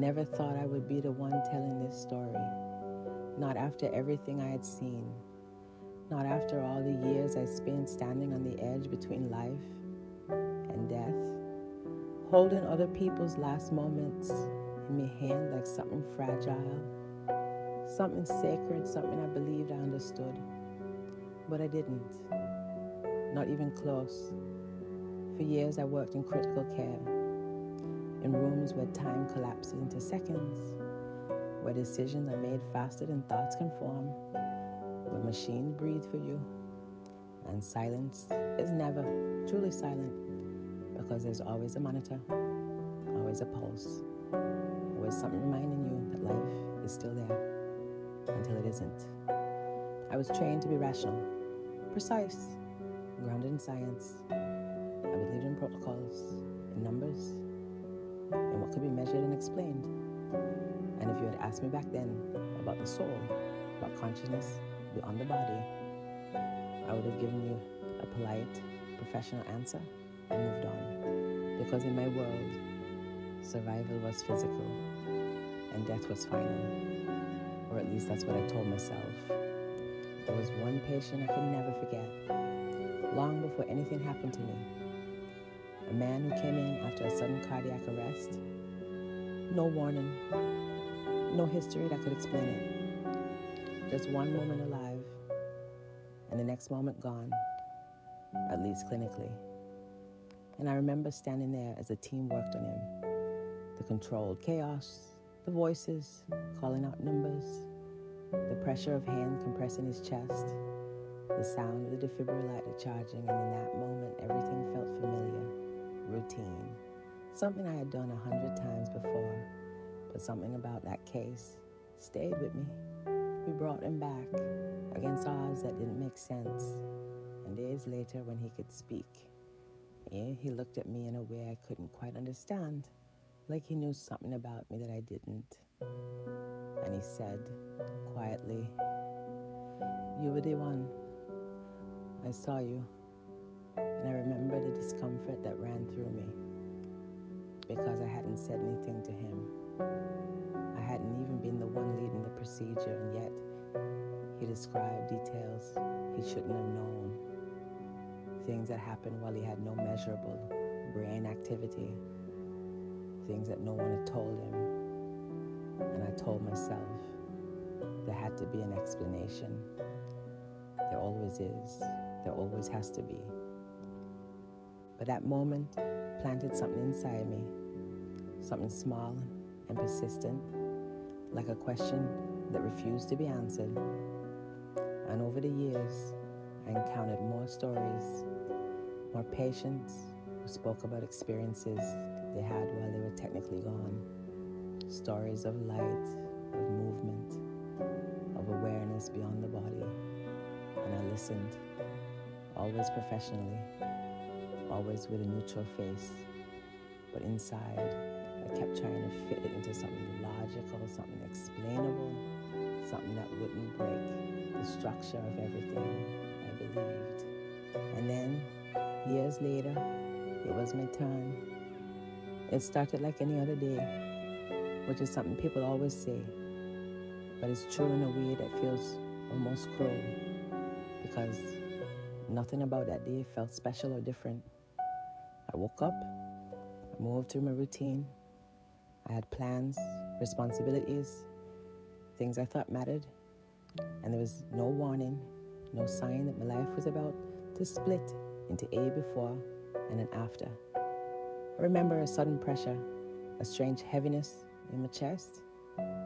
never thought I would be the one telling this story. Not after everything I had seen. Not after all the years I spent standing on the edge between life and death, holding other people's last moments in my hand like something fragile, something sacred, something I believed I understood. But I didn't. Not even close. For years I worked in critical care, in rooms where time collapses into seconds, where decisions are made faster than thoughts can form, where machines breathe for you, and silence is never truly silent because there's always a monitor, always a pulse, always something reminding you that life is still there until it isn't. I was trained to be rational, precise, grounded in science. I believed in protocols, in numbers, in what could be measured and explained. And if you had asked me back then about the soul, about consciousness beyond the body, I would have given you a polite, professional answer and moved on. Because in my world, survival was physical and death was final. Or at least that's what I told myself. There was one patient I could never forget, long before anything happened to me. A man who came in after a sudden cardiac arrest. No warning, no history that could explain it. Just one moment alive, and the next moment gone, at least clinically. And I remember standing there as the team worked on him. The controlled chaos, the voices calling out numbers, the pressure of hand compressing his chest, the sound of the defibrillator charging, and in that moment everything felt familiar, routine. Something I had done 100 times before, but something about that case stayed with me. We brought him back against odds that didn't make sense. And days later, when he could speak, he looked at me in a way I couldn't quite understand, like he knew something about me that I didn't. And he said, quietly, "You were the one. I saw you." And I remember the discomfort that ran through me because I hadn't said anything to him. I hadn't even been the one leading the procedure, and yet he described details he shouldn't have known. Things that happened while he had no measurable brain activity. Things that no one had told him. And I told myself there had to be an explanation. There always is. There always has to be. But that moment planted something inside me. Something small and persistent, like a question that refused to be answered. And over the years, I encountered more stories, more patients who spoke about experiences they had while they were technically gone. Stories of light, of movement, of awareness beyond the body. And I listened, always professionally, always with a neutral face. But inside, I kept trying to fit it into something logical, something explainable, something that wouldn't break the structure of everything I believed. And then, years later, it was my turn. It started like any other day, which is something people always say, but it's true in a way that feels almost cruel, because nothing about that day felt special or different. I woke up, I moved through my routine. I had plans, responsibilities, things I thought mattered, and there was no warning, no sign that my life was about to split into a before and an after. I remember a sudden pressure, a strange heaviness in my chest,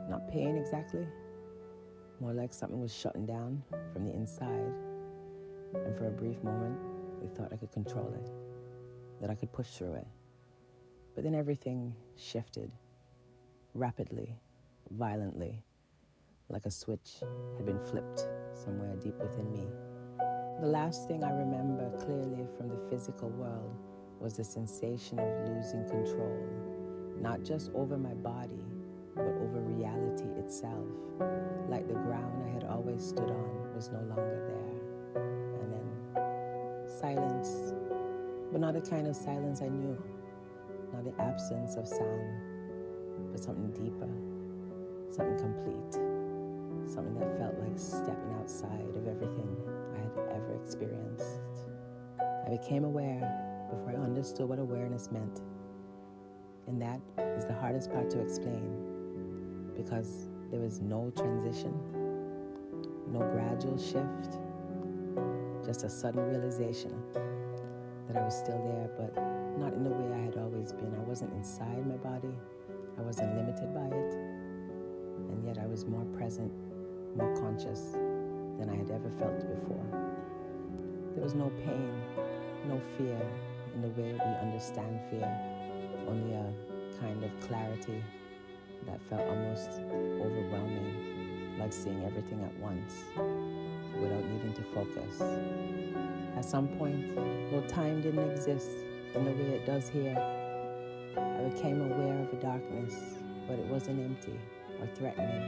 not pain exactly, more like something was shutting down from the inside. And for a brief moment, I thought I could control it, that I could push through it. But then everything shifted, rapidly, violently, like a switch had been flipped somewhere deep within me. The last thing I remember clearly from the physical world was the sensation of losing control, not just over my body, but over reality itself, like the ground I had always stood on was no longer there. And then silence, but not the kind of silence I knew, not the absence of sound, but something deeper, something complete, something that felt like stepping outside of everything I had ever experienced. I became aware before I understood what awareness meant. And that is the hardest part to explain, because there was no transition, no gradual shift, just a sudden realization that I was still there, but not in the way I had always been. I wasn't inside my body, I wasn't limited by it, and yet I was more present, more conscious than I had ever felt before. There was no pain, no fear in the way we understand fear, only a kind of clarity that felt almost overwhelming, like seeing everything at once without needing to focus. At some point, though time didn't exist in the way it does here, I became aware of a darkness, but it wasn't empty or threatening.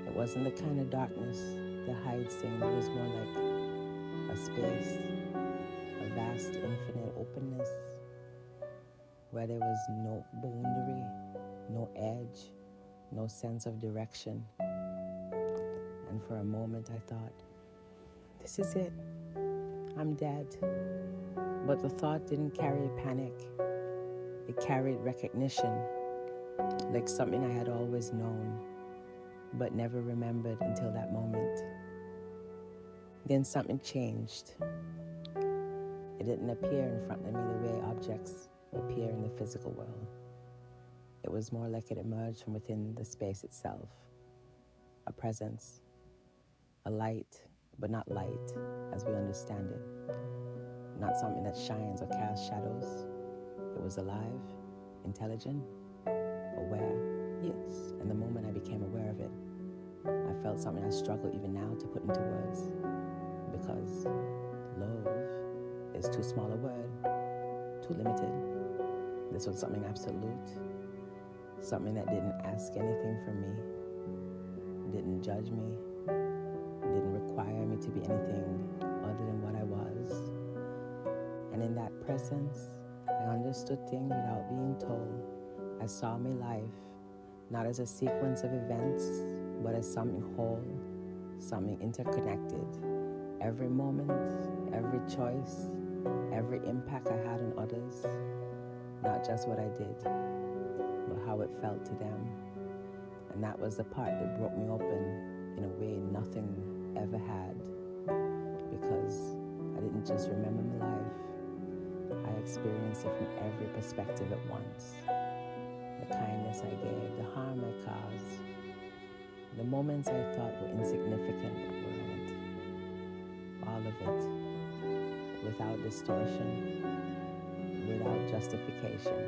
It wasn't the kind of darkness that hides things. It was more like a space, a vast, infinite openness, where there was no boundary, no edge, no sense of direction. And for a moment I thought, this is it, I'm dead. But the thought didn't carry panic, it carried recognition, like something I had always known, but never remembered until that moment. Then something changed. It didn't appear in front of me the way objects appear in the physical world. It was more like it emerged from within the space itself. A presence, a light, but not light as we understand it. Not something that shines or casts shadows. It was alive, intelligent, aware, yes. And the moment I became aware of it, I felt something I struggle even now to put into words, because love is too small a word, too limited. This was something absolute, something that didn't ask anything from me, didn't judge me, didn't require me to be anything other than what I was. And in that presence, I understood things without being told. I saw my life not as a sequence of events, but as something whole, something interconnected. Every moment, every choice, every impact I had on others, not just what I did, but how it felt to them. And that was the part that broke me open in a way nothing ever had, because I didn't just remember my life, I experienced it from every perspective at once. The kindness I gave, the harm I caused, the moments I thought were insignificant but weren't. All of it, without distortion, without justification.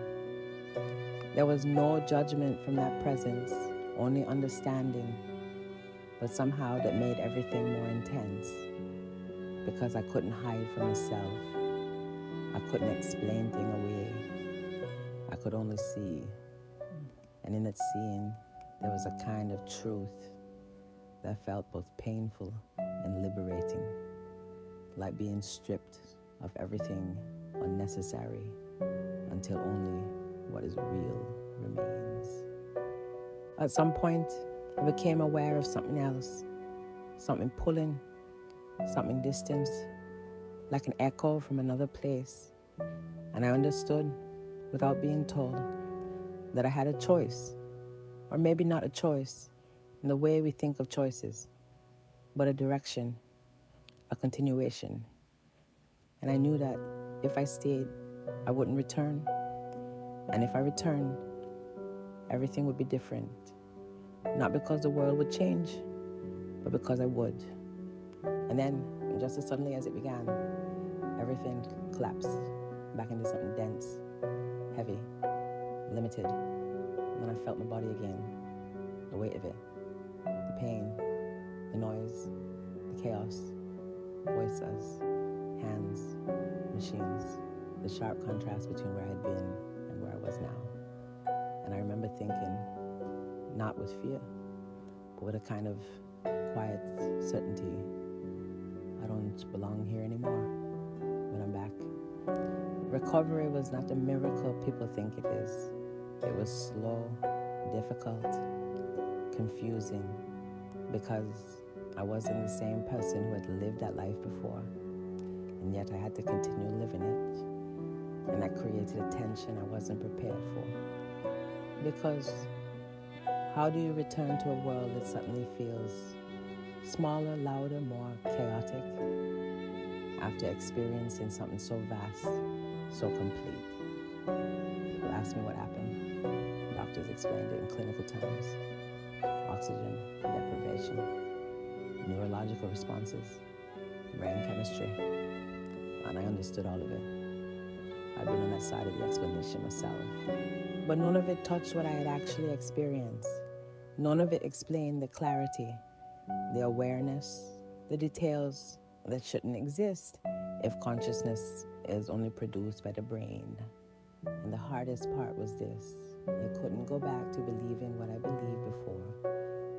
There was no judgment from that presence, only understanding, but somehow that made everything more intense, because I couldn't hide from myself. I couldn't explain things away. I could only see. And in that seeing, there was a kind of truth that felt both painful and liberating, like being stripped of everything unnecessary until only what is real remains. At some point, I became aware of something else, something pulling, something distant, like an echo from another place. And I understood, without being told, that I had a choice, or maybe not a choice in the way we think of choices, but a direction, a continuation. And I knew that if I stayed, I wouldn't return. And if I returned, everything would be different. Not because the world would change, but because I would. And then, just as suddenly as it began, everything collapsed back into something dense, heavy, limited. And then I felt my body again, the weight of it, the pain, the noise, the chaos, voices, hands, machines, the sharp contrast between where I had been and where I was now. And I remember thinking, not with fear, but with a kind of quiet certainty, I don't belong here anymore when I'm back. Recovery was not the miracle people think it is. It was slow, difficult, confusing, because I wasn't the same person who had lived that life before, and yet I had to continue living it, and that created a tension I wasn't prepared for. Because how do you return to a world that suddenly feels smaller, louder, more chaotic, after experiencing something so vast, so complete? People ask me what happened. Doctors explained it in clinical terms. Oxygen deprivation, neurological responses, brain chemistry, and I understood all of it. I'd been on that side of the explanation myself. But none of it touched what I had actually experienced. None of it explained the clarity, the awareness, the details that shouldn't exist if consciousness is only produced by the brain. And the hardest part was this. I couldn't go back to believing what I believed before,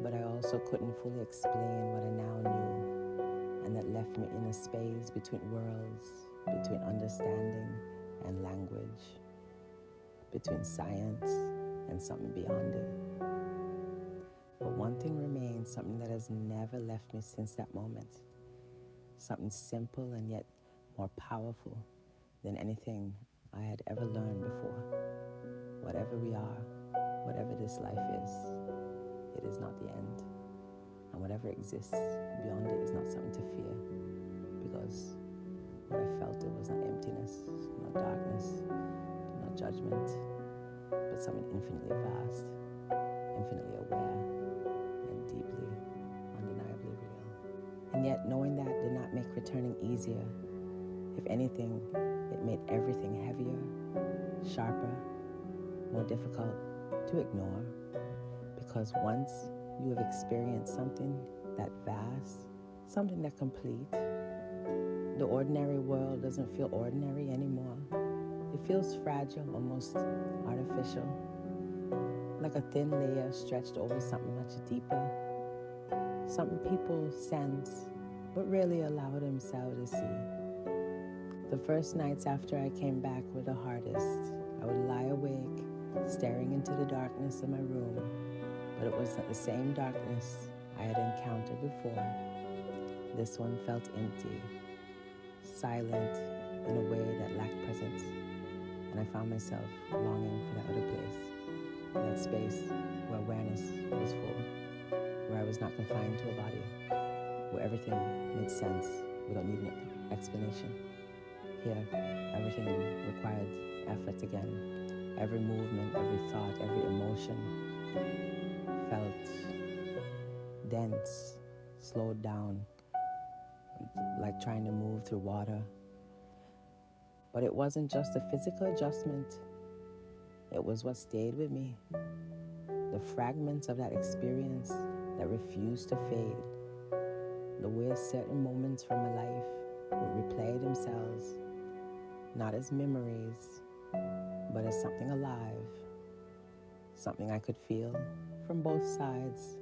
but I also couldn't fully explain what I now knew, and that left me in a space between worlds, between understanding and language, between science and something beyond it. But one thing remains, something that has never left me since that moment, something simple and yet more powerful than anything I had ever learned before. Whatever we are, whatever this life is, it is not the end. And whatever exists beyond it is not something to fear, because what I felt, it was not emptiness, not darkness, not judgment, but something infinitely vast, infinitely aware, and deeply, undeniably real. And yet knowing that did not make returning easier. If anything, it made everything heavier, sharper, more difficult to ignore, because once you have experienced something that vast, something that complete, the ordinary world doesn't feel ordinary anymore. It feels fragile, almost artificial, like a thin layer stretched over something much deeper, something people sense but rarely allow themselves to see. The first nights after I came back were the hardest. I would lie awake, staring into the darkness of my room, but it wasn't the same darkness I had encountered before. This one felt empty, silent in a way that lacked presence, and I found myself longing for that other place, that space where awareness was full, where I was not confined to a body, where everything made sense without needing an explanation. Here, everything required effort again. Every movement, every thought, every emotion felt dense, slowed down, like trying to move through water. But it wasn't just a physical adjustment. It was what stayed with me. The fragments of that experience that refused to fade. The way certain moments from my life would replay themselves, not as memories, but as something alive, something I could feel from both sides.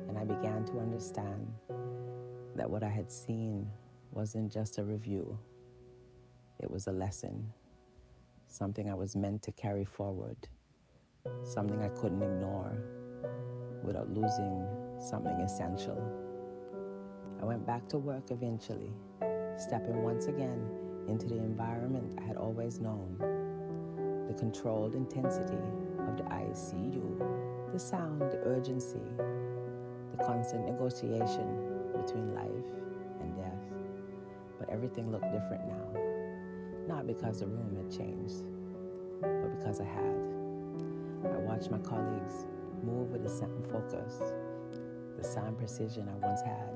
And I began to understand that what I had seen wasn't just a review. It was a lesson, something I was meant to carry forward, something I couldn't ignore without losing something essential. I went back to work eventually, stepping once again into the environment I had always known. The controlled intensity of the ICU, the sound, the urgency, the constant negotiation between life and death. But everything looked different now, not because the room had changed, but because I had. I watched my colleagues move with the same focus, the same precision I once had,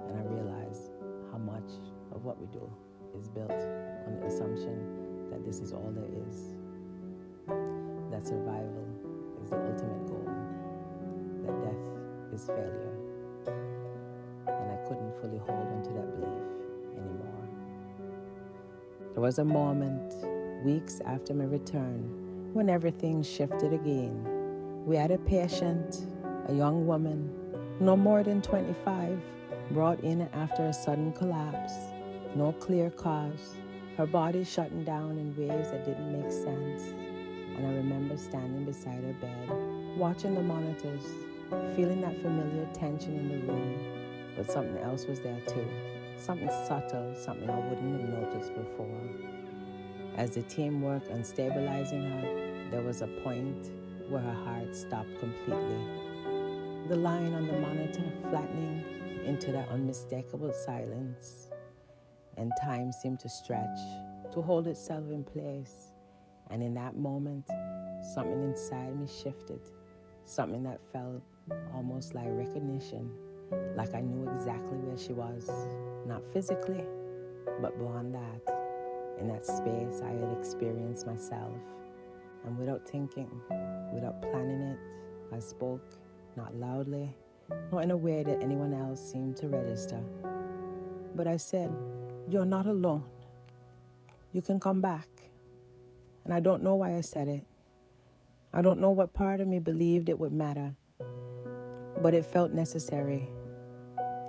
and I realized how much of what we do is built on the assumption that this is all there is, that survival is the ultimate goal, that death is failure, and I couldn't fully hold onto that belief anymore. There was a moment, weeks after my return, when everything shifted again. We had a patient, a young woman, no more than 25, brought in after a sudden collapse, no clear cause, her body shutting down in ways that didn't make sense. And I remember standing beside her bed, watching the monitors, feeling that familiar tension in the room. But something else was there too. Something subtle, something I wouldn't have noticed before. As the team worked on stabilizing her, there was a point where her heart stopped completely. The line on the monitor flattening into that unmistakable silence. And time seemed to stretch, to hold itself in place. And in that moment, something inside me shifted. Something that felt almost like recognition, like I knew exactly where she was. Not physically, but beyond that. In that space, I had experienced myself. And without thinking, without planning it, I spoke, not loudly, nor in a way that anyone else seemed to register. But I said, "You're not alone. You can come back." And I don't know why I said it. I don't know what part of me believed it would matter. But it felt necessary,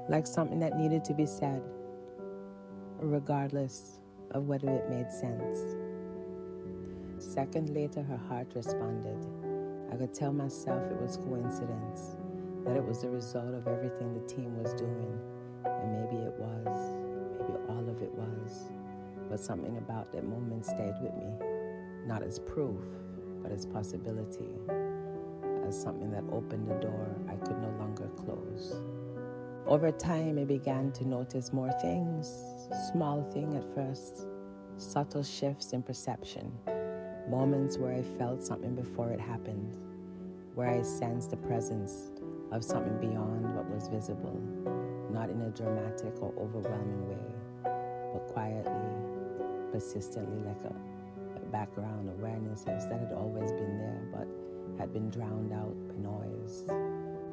like something that needed to be said, regardless of whether it made sense. A second later, her heart responded. I could tell myself it was coincidence, that it was the result of everything the team was doing. And maybe it was, maybe all of it was. But something about that moment stayed with me, not as proof, but as possibility, as something that opened the door I could no longer close. Over time, I began to notice more things, small things at first, subtle shifts in perception, moments where I felt something before it happened, where I sensed the presence of something beyond what was visible, not in a dramatic or overwhelming way, but quietly, persistently, like a background awarenesses that had always been there but had been drowned out by noise.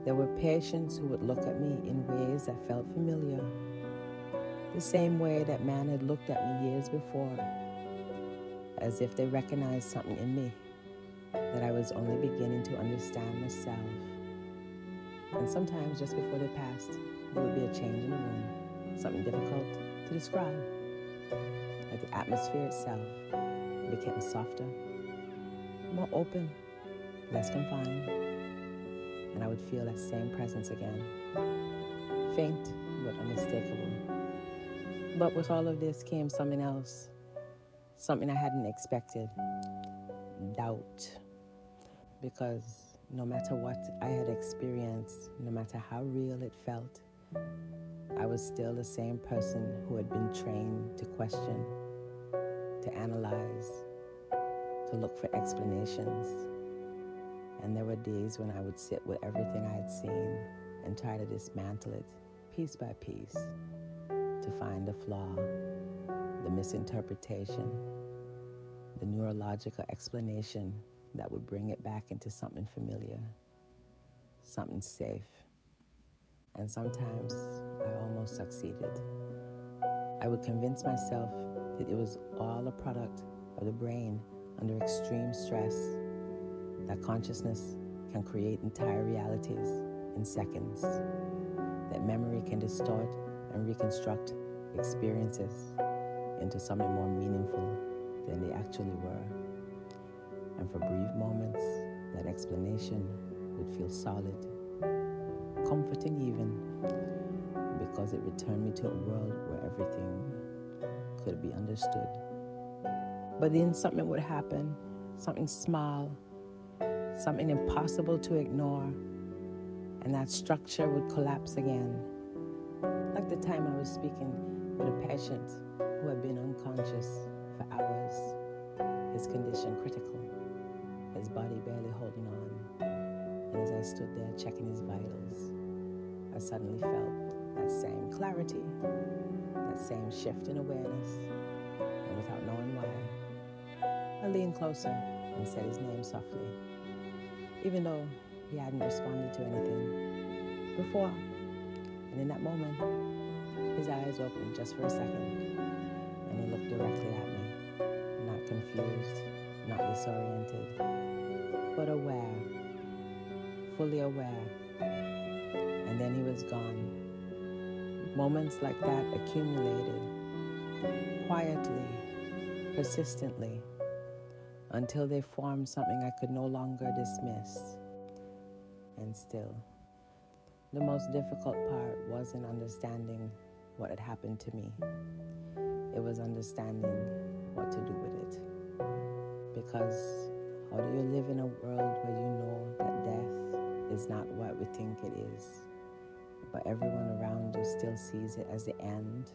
There were patients who would look at me in ways that felt familiar, the same way that man had looked at me years before, as if they recognized something in me that I was only beginning to understand myself. And sometimes just before they passed, there would be a change in the room, something difficult to describe. Like the atmosphere itself became softer, more open, less confined, and I would feel that same presence again. Faint, but unmistakable. But with all of this came something else, something I hadn't expected. Doubt. Because no matter what I had experienced, no matter how real it felt, I was still the same person who had been trained to question, to analyze, to look for explanations. And there were days when I would sit with everything I had seen and try to dismantle it piece by piece, to find the flaw, the misinterpretation, the neurological explanation that would bring it back into something familiar, something safe. And sometimes I almost succeeded. I would convince myself that it was all a product of the brain under extreme stress, that consciousness can create entire realities in seconds, that memory can distort and reconstruct experiences into something more meaningful than they actually were. And for brief moments, that explanation would feel solid, comforting even, because it returned me to a world where everything could be understood. But then something would happen, something small, something impossible to ignore, and that structure would collapse again. Like the time I was speaking with a patient who had been unconscious for hours, his condition critical, his body barely holding on. And as I stood there checking his vitals, I suddenly felt that same clarity, that same shift in awareness, and without knowing why, I leaned closer and said his name softly, even though he hadn't responded to anything before. And in that moment, his eyes opened just for a second, and he looked directly at me, not confused, not disoriented, but aware, fully aware. And then he was gone. Moments like that accumulated, quietly, persistently, until they formed something I could no longer dismiss. And still, the most difficult part wasn't understanding what had happened to me. It was understanding what to do with it. Because how do you live in a world where you know that death is not what we think it is, but everyone around you still sees it as the end?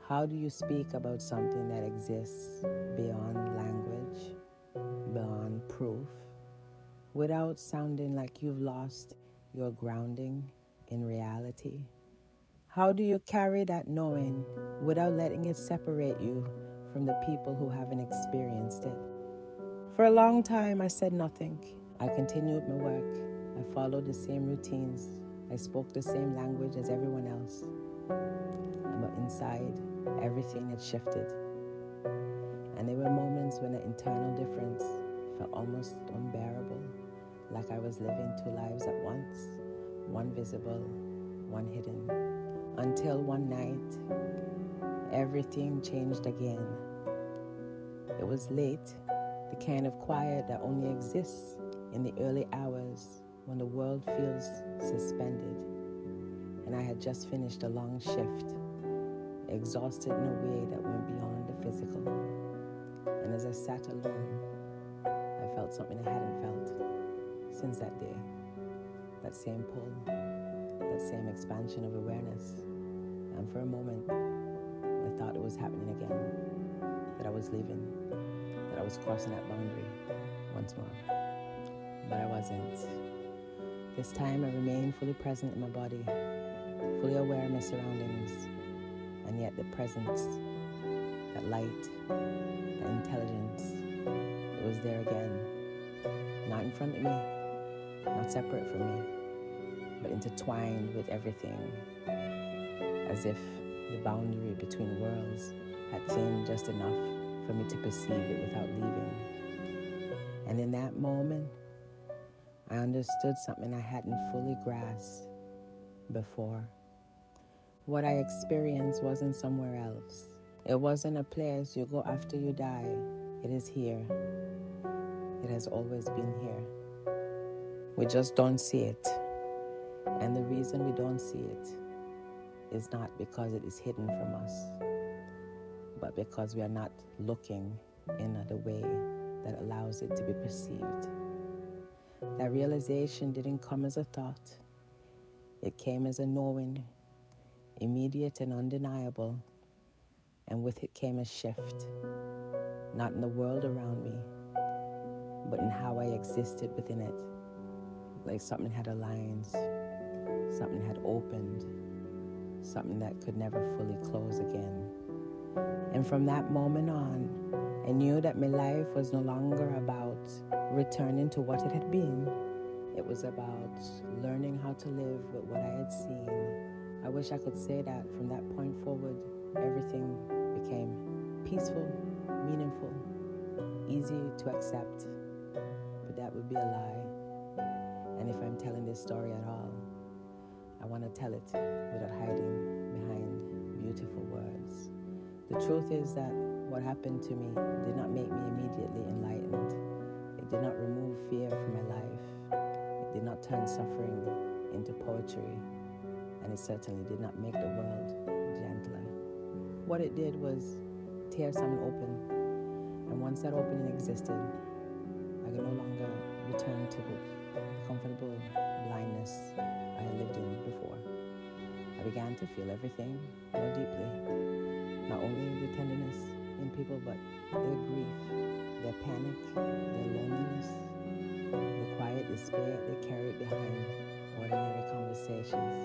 How do you speak about something that exists beyond language, beyond proof, without sounding like you've lost your grounding in reality? How do you carry that knowing without letting it separate you from the people who haven't experienced it? For a long time, I said nothing. I continued my work. I followed the same routines. I spoke the same language as everyone else. But inside, everything had shifted. And there were moments when the internal difference felt almost unbearable, like I was living two lives at once, one visible, one hidden. Until one night, everything changed again. It was late, the kind of quiet that only exists in the early hours when the world feels suspended. And I had just finished a long shift, exhausted in a way that went beyond the physical. And as I sat alone, I felt something I hadn't felt since that day. That same pull, that same expansion of awareness. And for a moment, I thought it was happening again, that I was leaving, that I was crossing that boundary once more. But I wasn't. This time I remained fully present in my body, fully aware of my surroundings, and yet the presence, that light, that intelligence, it was there again, not in front of me, not separate from me, but intertwined with everything, as if the boundary between worlds had thinned just enough for me to perceive it without leaving. And in that moment, I understood something I hadn't fully grasped before. What I experienced wasn't somewhere else. It wasn't a place you go after you die. It is here. It has always been here. We just don't see it. And the reason we don't see it is not because it is hidden from us, but because we are not looking in the way that allows it to be perceived. That realization didn't come as a thought. It came as a knowing, immediate and undeniable, and with it came a shift, not in the world around me, but in how I existed within it. Like something had aligned, something had opened, something that could never fully close again. And from that moment on, I knew that my life was no longer about returning to what it had been. It was about learning how to live with what I had seen. I wish I could say that from that point forward, everything became peaceful, meaningful, easy to accept. But that would be a lie. And if I'm telling this story at all, I want to tell it without hiding behind beautiful words. The truth is that what happened to me did not make me immediately enlightened. It did not remove fear from my life. It did not turn suffering into poetry. And it certainly did not make the world gentler. What it did was tear something open. And once that opening existed, I could no longer return to the comfortable blindness I had lived in before. I began to feel everything more deeply. Not only the tenderness in people, but their grief, their panic, their loneliness, the quiet despair they carried behind ordinary conversations.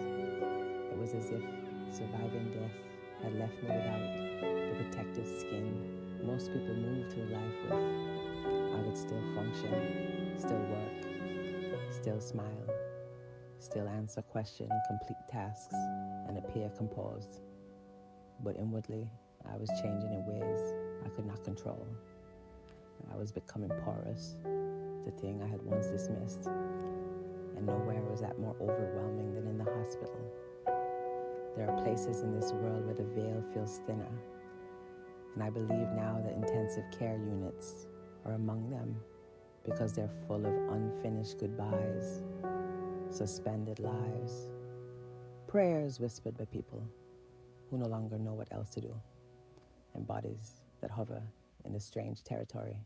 It was as if surviving death had left me without the protective skin most people move through life with. I would still function, still work, still smile, still answer questions, complete tasks, and appear composed. But inwardly, I was changing in ways I could not control. I was becoming porous, the thing I had once dismissed. And nowhere was that more overwhelming than in the hospital. There are places in this world where the veil feels thinner. And I believe now that intensive care units are among them because they're full of unfinished goodbyes, suspended lives, prayers whispered by people who no longer know what else to do, and bodies that hover in the strange territory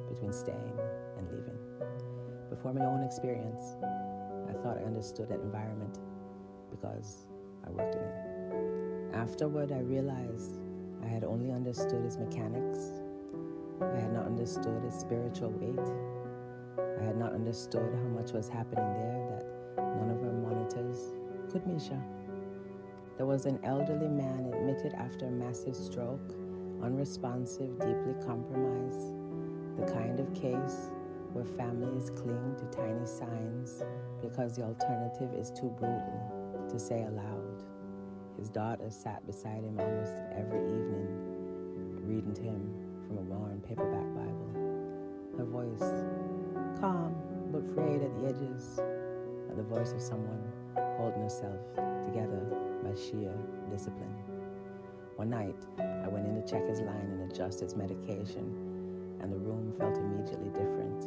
between staying and leaving. Before my own experience, I thought I understood that environment because I worked in it. Afterward, I realized I had only understood its mechanics. I had not understood its spiritual weight. I had not understood how much was happening there that none of our monitors could measure. There was an elderly man admitted after a massive stroke, unresponsive, deeply compromised, the kind of case where families cling to tiny signs because the alternative is too brutal to say aloud. His daughter sat beside him almost every evening, reading to him from a worn paperback Bible. Her voice, calm but frayed at the edges, like the voice of someone holding herself together by sheer discipline. One night, I went in to check his line and adjust his medication, and the room felt immediately different,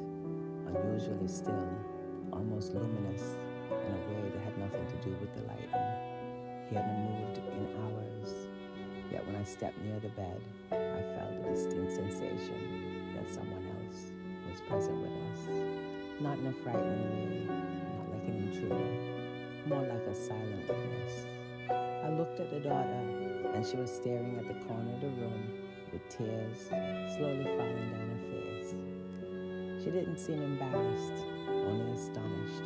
unusually still, almost luminous in a way that had nothing to do with the lighting. He hadn't moved in hours, yet when I stepped near the bed, I felt a distinct sensation that someone else was present with us. Not in a frightening way, not like an intruder, more like a silent witness. I looked at the daughter, and she was staring at the corner of the room with tears slowly falling down her face. She didn't seem embarrassed, only astonished.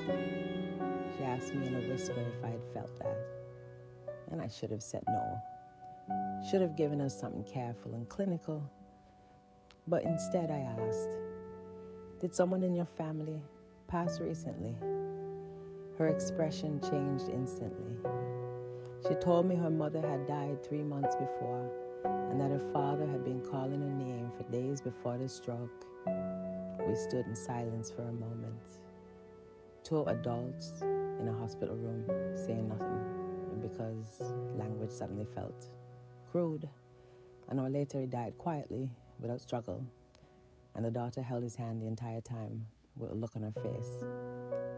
She asked me in a whisper if I had felt that, and I should have said no. Should have given her something careful and clinical, but instead I asked, did someone in your family pass recently? Her expression changed instantly. She told me her mother had died 3 months before, and that her father had been calling her name for days before the stroke. We stood in silence for a moment. Two adults in a hospital room saying nothing because language suddenly felt crude. An hour later, he died quietly, without struggle, and the daughter held his hand the entire time with a look on her face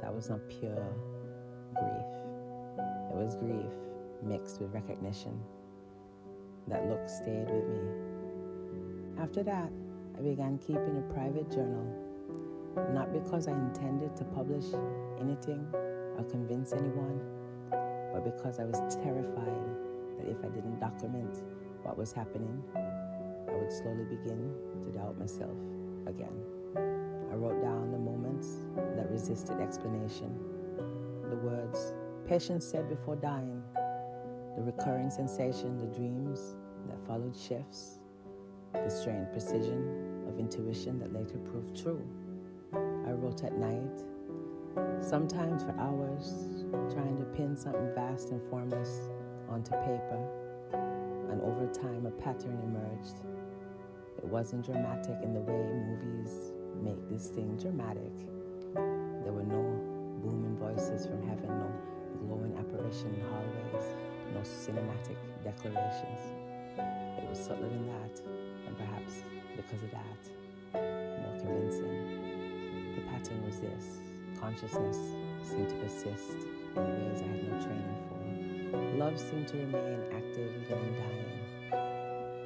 that was not pure grief. It was grief mixed with recognition. That look stayed with me. After that, I began keeping a private journal, not because I intended to publish anything or convince anyone, but because I was terrified that if I didn't document what was happening, I would slowly begin to doubt myself again. I wrote down the moments that resisted explanation, the words patients said before dying, the recurring sensation, the dreams that followed shifts, the strained precision of intuition that later proved true. I wrote at night, sometimes for hours, trying to pin something vast and formless onto paper, and over time a pattern emerged. It wasn't dramatic in the way movies make this thing dramatic. There were no booming voices from heaven, no glowing apparition in hallways, no cinematic declarations. It was subtler than that, and perhaps because of that, more convincing. The pattern was this. Consciousness seemed to persist in ways I had no training for. Love seemed to remain active even in dying,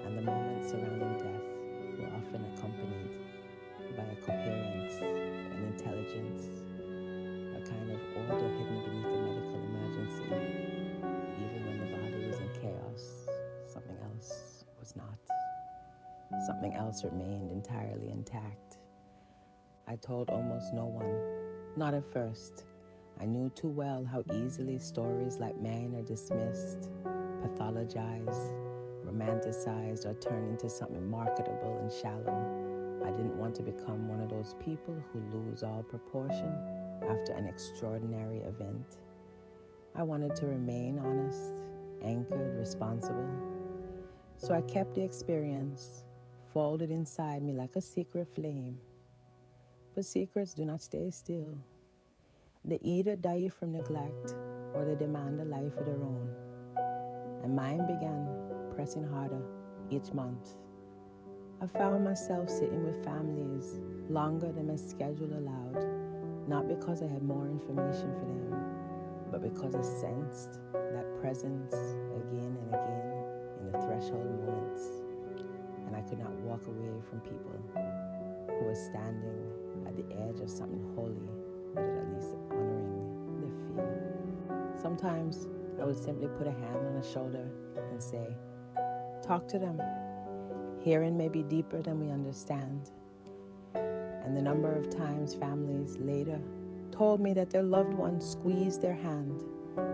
and the moments surrounding death were often accompanied by a coherence, an intelligence, a kind of order hidden beneath the medical emergency. Even when the body was in chaos, something else was not. Something else remained entirely intact. I told almost no one, not at first. I knew too well how easily stories like mine are dismissed, pathologized, romanticized, or turned into something marketable and shallow. I didn't want to become one of those people who lose all proportion after an extraordinary event. I wanted to remain honest, anchored, responsible. So I kept the experience folded inside me like a secret flame. But secrets do not stay still. They either die from neglect or they demand a life of their own. And mine began pressing harder each month. I found myself sitting with families longer than my schedule allowed, not because I had more information for them, but because I sensed that presence again and again in the threshold moments, and I could not walk away from people who were standing at the edge of something holy, but at least honoring their fear. Sometimes I would simply put a hand on a shoulder and say, talk to them. Hearing may be deeper than we understand. And the number of times families later told me that their loved ones squeezed their hand,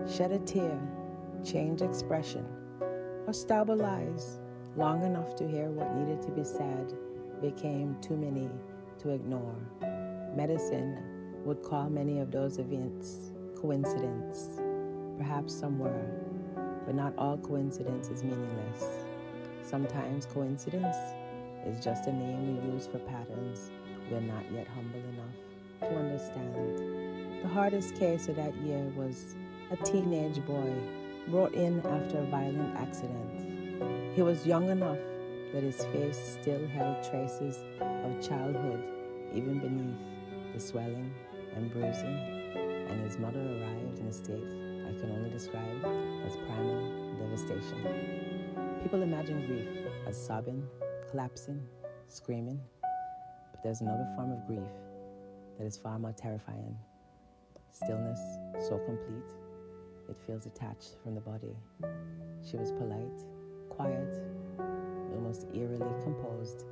shed a tear, changed expression, or stabilized long enough to hear what needed to be said became too many to ignore. Medicine would call many of those events coincidence. Perhaps some were, but not all coincidence is meaningless. Sometimes coincidence is just a name we use for patterns we are not yet humble enough to understand. The hardest case of that year was a teenage boy brought in after a violent accident. He was young enough that his face still held traces of childhood, even beneath the swelling and bruising, and his mother arrived in a state I can only describe as primal devastation. People imagine grief as sobbing, collapsing, screaming, but there's another form of grief that is far more terrifying. Stillness so complete, it feels detached from the body. She was polite, quiet, almost eerily composed,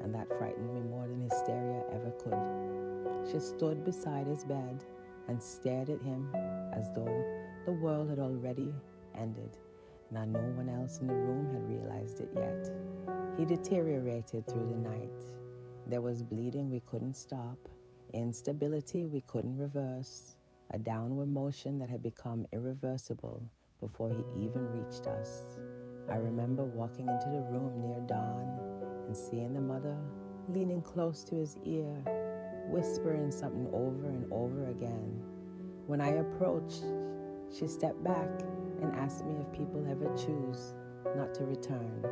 and that frightened me more than hysteria ever could. She stood beside his bed and stared at him as though the world had already ended. Now no one else in the room had realized it yet. He deteriorated through the night. There was bleeding we couldn't stop, instability we couldn't reverse, a downward motion that had become irreversible before he even reached us. I remember walking into the room near dawn and seeing the mother leaning close to his ear, whispering something over and over again. When I approached, she stepped back and asked me if people ever choose not to return.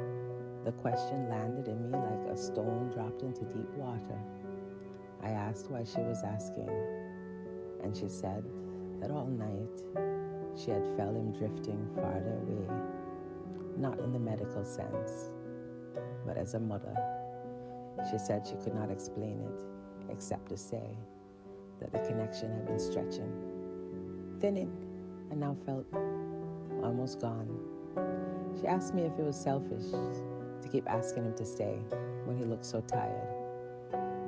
The question landed in me like a stone dropped into deep water. I asked why she was asking, and she said that all night she had felt him drifting farther away, not in the medical sense, but as a mother. She said she could not explain it, except to say that the connection had been stretching, thinning, and now felt almost gone. She asked me if it was selfish to keep asking him to stay when he looked so tired.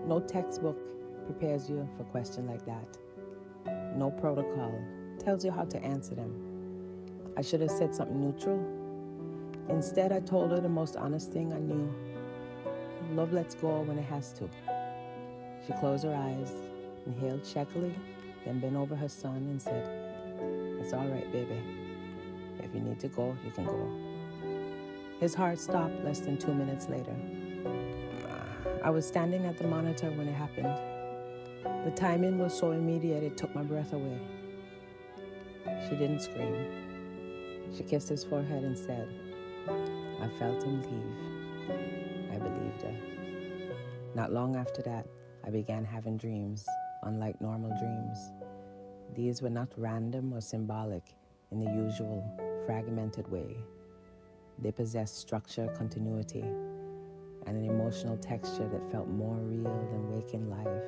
No textbook prepares you for a question like that. No protocol tells you how to answer them. I should have said something neutral. Instead, I told her the most honest thing I knew. Love lets go when it has to. She closed her eyes, inhaled shakily, then bent over her son and said, "It's all right, baby. If you need to go, you can go." His heart stopped less than 2 minutes later. I was standing at the monitor when it happened. The timing was so immediate it took my breath away. She didn't scream. She kissed his forehead and said, "I felt him leave." I believed her. Not long after that, I began having dreams, unlike normal dreams. These were not random or symbolic in the usual fragmented way. They possessed structure, continuity, and an emotional texture that felt more real than waking life.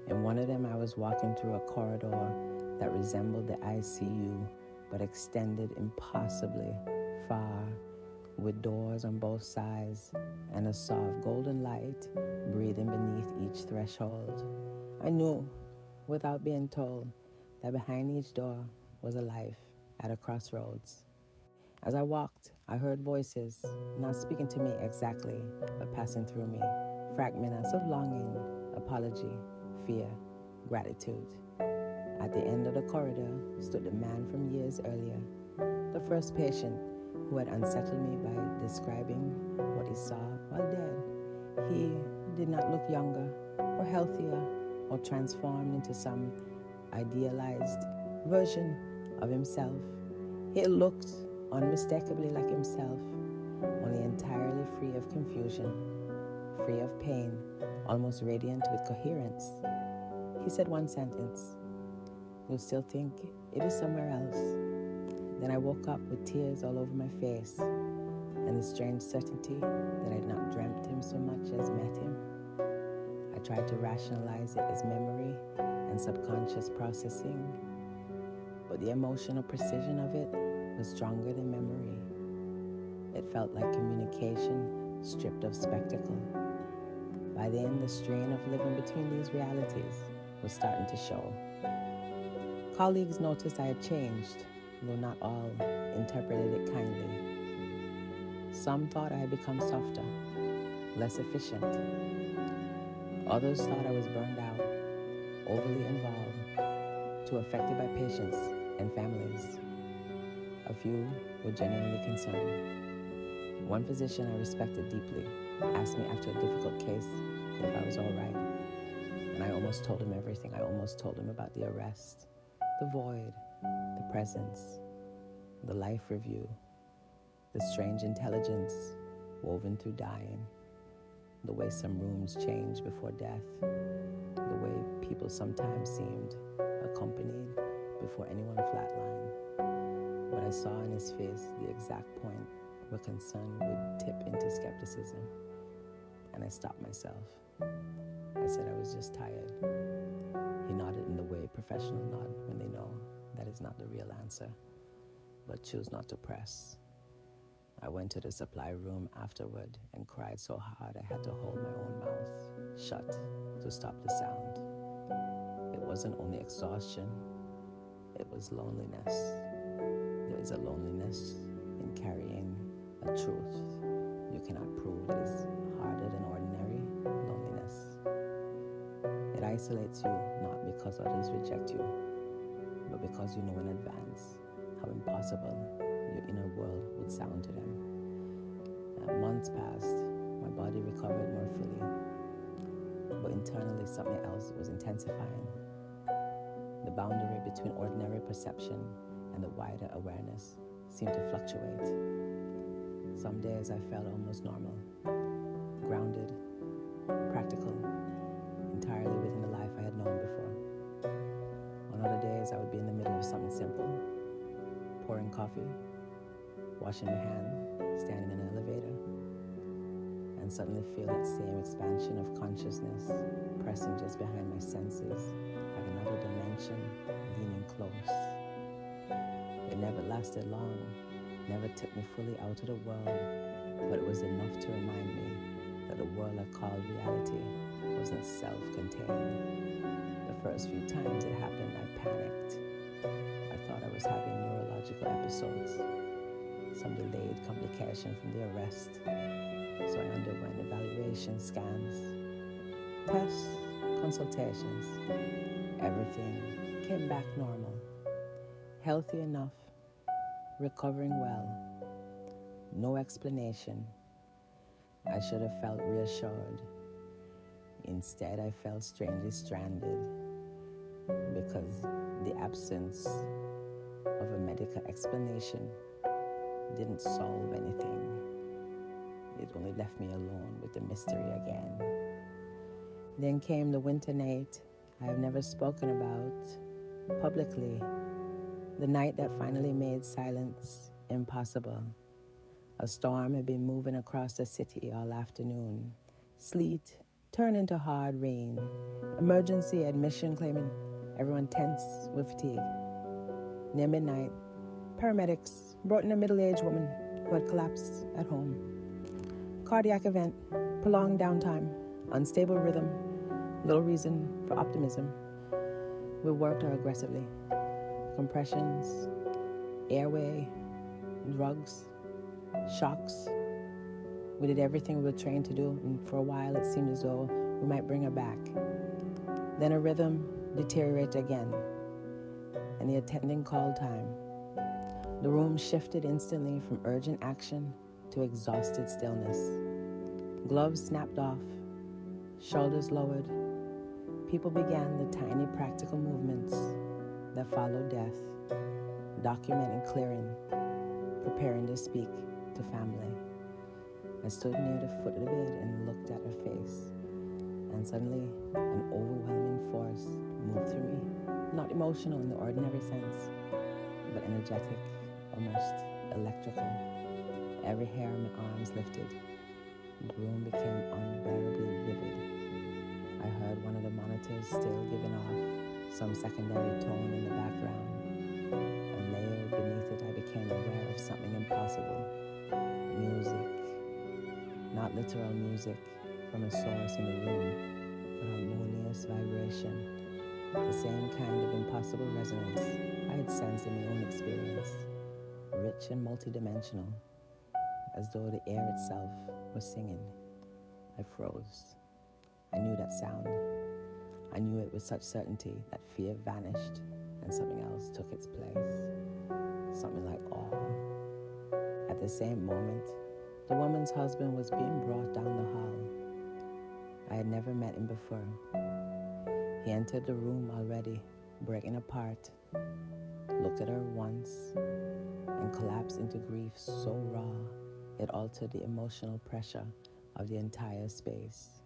In one of them, I was walking through a corridor that resembled the ICU, but extended impossibly far, with doors on both sides and a soft golden light breathing beneath each threshold. I knew, without being told, that behind each door was a life at a crossroads. As I walked, I heard voices, not speaking to me exactly, but passing through me, fragments of longing, apology, fear, gratitude. At the end of the corridor stood the man from years earlier, the first patient who had unsettled me by describing what he saw while dead. He did not look younger or healthier or transformed into some idealized version of himself. He looked unmistakably like himself, only entirely free of confusion. free of pain, almost radiant with coherence. He said one sentence, "You'll still think it is somewhere else." Then I woke up with tears all over my face and the strange certainty that I had not dreamt him so much as met him. I tried to rationalize it as memory and subconscious processing, but the emotional precision of it was stronger than memory. It felt like communication stripped of spectacle. By then, the strain of living between these realities was starting to show. Colleagues noticed I had changed, though not all interpreted it kindly. Some thought I had become softer, less efficient. Others thought I was burned out, overly involved, too affected by patients and families. A few were genuinely concerned. One physician I respected deeply asked me after a difficult case if I was all right. And I almost told him everything. I almost told him about the arrest, the void, the presence, the life review, the strange intelligence woven through dying, the way some rooms change before death, the way people sometimes seemed accompanied before anyone flatlined. But I saw in his face the exact point where concern would tip into skepticism, and I stopped myself. I said I was just tired. He nodded in the way professionals nod when they know that is not the real answer, but choose not to press. I went to the supply room afterward and cried so hard I had to hold my own mouth shut to stop the sound. It wasn't only exhaustion, it was loneliness. There is a loneliness in carrying a truth you cannot prove that is harder than ordinary loneliness. It isolates you not because others reject you, but because you know in advance how impossible your inner world would sound to them. Months passed, my body recovered more fully, but internally something else was intensifying. The boundary between ordinary perception and the wider awareness seemed to fluctuate. Some days I felt almost normal, grounded, practical, entirely within the life I had known before. On other days I would be in the middle of something simple, pouring coffee, washing my hand, standing in an elevator, and suddenly feel that same expansion of consciousness pressing just behind my senses, like another dimension leaning close. It never lasted long, never took me fully out of the world, but it was enough to remind me that the world I called reality wasn't self-contained. The first few times it happened, I panicked. I thought I was having neurological episodes, some delayed complication from the arrest. So I underwent evaluation scans, tests, consultations. Everything came back normal, healthy enough, recovering well. No explanation. I should have felt reassured. Instead, I felt strangely stranded because the absence of a medical explanation didn't solve anything. It only left me alone with the mystery again. Then came the winter night I have never spoken about publicly, the night that finally made silence impossible. A storm had been moving across the city all afternoon. Sleet turned into hard rain. Emergency admission claiming everyone tense with fatigue. Near midnight, paramedics brought in a middle-aged woman who had collapsed at home. Cardiac event, prolonged downtime, unstable rhythm, little reason for optimism. We worked her aggressively. Compressions, airway, drugs, shocks. We did everything we were trained to do, and for a while it seemed as though we might bring her back. Then her rhythm deteriorated again, and the attending called time. The room shifted instantly from urgent action to exhausted stillness. Gloves snapped off, shoulders lowered. People began the tiny practical movements that follow death, documenting, clearing, preparing to speak to family. I stood near the foot of the bed and looked at her face, and suddenly an overwhelming force moved through me. Not emotional in the ordinary sense, but energetic, almost electrical. Every hair on my arms lifted. The room became unbearably vivid. I heard one of the monitors still giving off some secondary tone in the background, and layered beneath it I became aware of something impossible. Music. Not literal music from a source in the room, but harmonious vibration. The same kind of impossible resonance I had sensed in my own experience, rich and multidimensional, as though the air itself was singing. I froze. I knew that sound. I knew it with such certainty that fear vanished and something else took its place. Something like awe. At the same moment, the woman's husband was being brought down the hall. I had never met him before. He entered the room already, breaking apart, looked at her once, and collapsed into grief so raw it altered the emotional pressure of the entire space.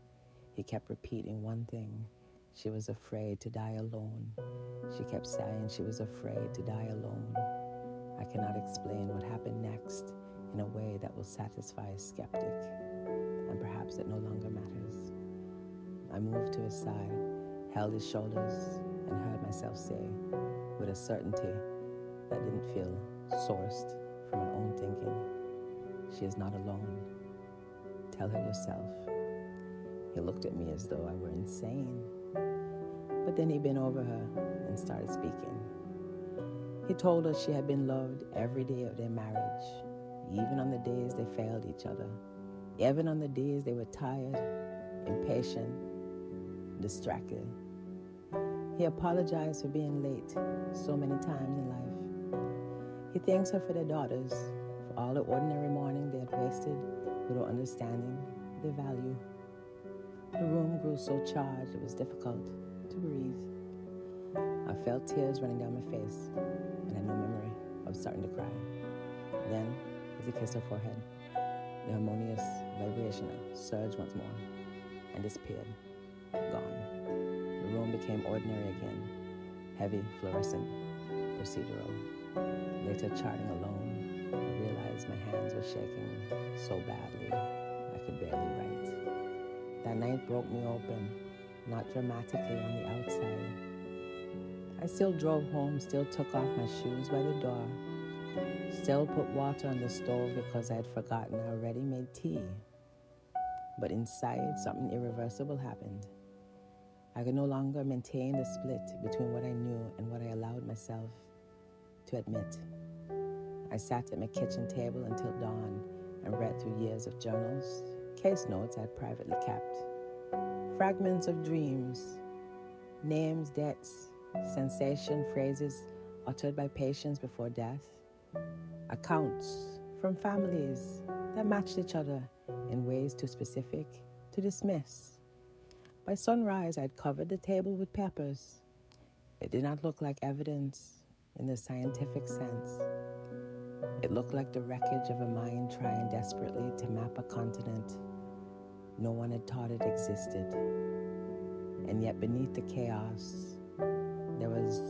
He kept repeating one thing: she was afraid to die alone. She kept saying she was afraid to die alone. I cannot explain what happened next in a way that will satisfy a skeptic, and perhaps it no longer matters. I moved to his side, held his shoulders, and heard myself say, with a certainty that didn't feel sourced from my own thinking, she is not alone. Tell her yourself. He looked at me as though I were insane. But then he bent over her and started speaking. He told her she had been loved every day of their marriage, even on the days they failed each other, even on the days they were tired, impatient, distracted. He apologized for being late so many times in life. He thanks her for their daughters, for all the ordinary morning they had wasted without understanding their value. The room grew so charged it was difficult to breathe. I felt tears running down my face and had no memory of starting to cry. Then, as he kissed her forehead, the harmonious vibration surged once more and disappeared, gone. The room became ordinary again, heavy, fluorescent, procedural. Later, charting alone, I realized my hands were shaking so badly I could barely write. That night broke me open, not dramatically on the outside. I still drove home, still took off my shoes by the door, still put water on the stove because I had forgotten I already made tea. But inside, something irreversible happened. I could no longer maintain the split between what I knew and what I allowed myself to admit. I sat at my kitchen table until dawn and read through years of journals, case notes I had privately kept, fragments of dreams, names, dates, sensation, phrases uttered by patients before death, accounts from families that matched each other in ways too specific to dismiss. By sunrise, I'd covered the table with papers. It did not look like evidence in the scientific sense. It looked like the wreckage of a mind trying desperately to map a continent no one had taught it existed. And yet beneath the chaos, there was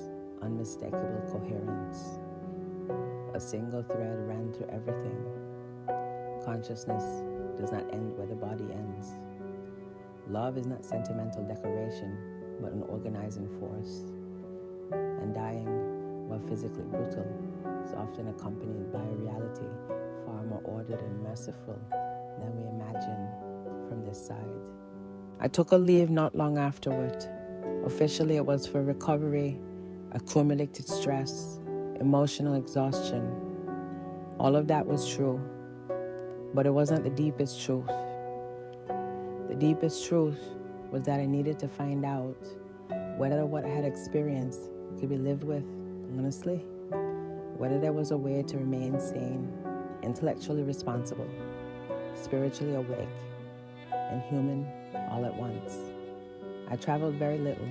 unmistakable coherence. A single thread ran through everything. Consciousness does not end where the body ends. Love is not sentimental decoration, but an organizing force. And dying, while physically brutal, is often accompanied by a reality far more ordered and merciful than we imagine from this side. I took a leave not long afterward. Officially, it was for recovery, accumulated stress, emotional exhaustion. All of that was true, but it wasn't the deepest truth. The deepest truth was that I needed to find out whether what I had experienced could be lived with honestly, whether there was a way to remain sane, intellectually responsible, spiritually awake, and human all at once. I traveled very little,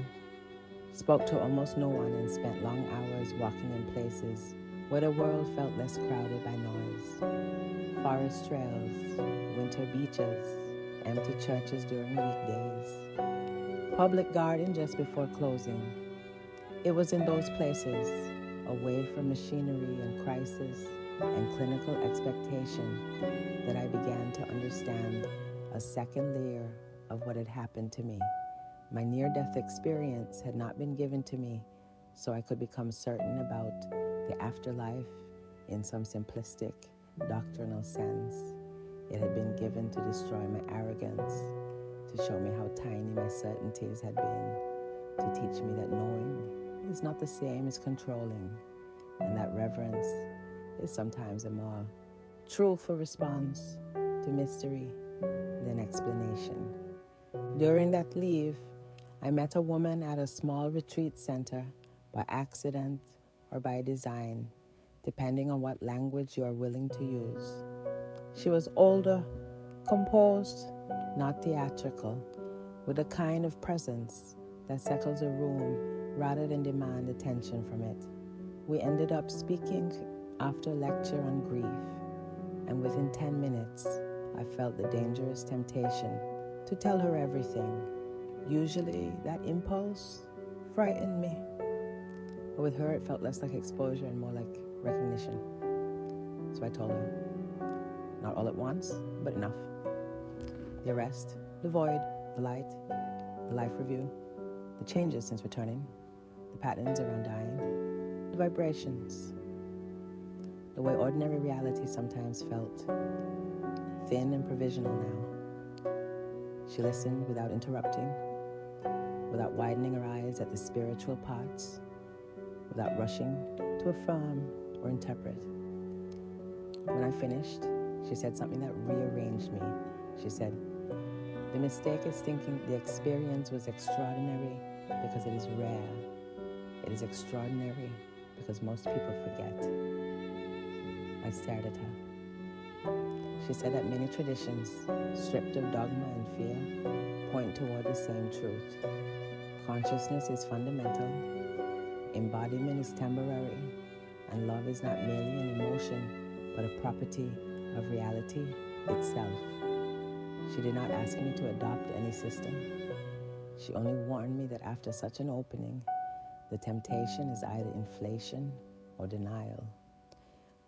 spoke to almost no one, and spent long hours walking in places where the world felt less crowded by noise. Forest trails, winter beaches, empty churches during weekdays, public garden just before closing. It was in those places, away from machinery and crisis and clinical expectation, that I began to understand a second layer of what had happened to me. My near-death experience had not been given to me so I could become certain about the afterlife in some simplistic doctrinal sense. It had been given to destroy my arrogance, to show me how tiny my certainties had been, to teach me that knowing is not the same as controlling, and that reverence is sometimes a more truthful response to mystery than explanation. During that leave, I met a woman at a small retreat center by accident or by design, depending on what language you are willing to use. She was older, composed, not theatrical, with a kind of presence that settles a room rather than demand attention from it. We ended up speaking after a lecture on grief, and within 10 minutes, I felt the dangerous temptation to tell her everything. Usually, that impulse frightened me. But with her, it felt less like exposure and more like recognition. So I told her, not all at once, but enough. The arrest, the void, the light, the life review, the changes since returning, the patterns around dying, the vibrations, the way ordinary reality sometimes felt, thin and provisional now. She listened without interrupting, without widening her eyes at the spiritual parts, without rushing to affirm or interpret. When I finished, she said something that rearranged me. She said, "The mistake is thinking the experience was extraordinary because it is rare. It is extraordinary because most people forget." I stared at her. She said that many traditions, stripped of dogma and fear, point toward the same truth. Consciousness is fundamental, embodiment is temporary, and love is not merely an emotion, but a property of reality itself. She did not ask me to adopt any system. She only warned me that after such an opening, the temptation is either inflation or denial.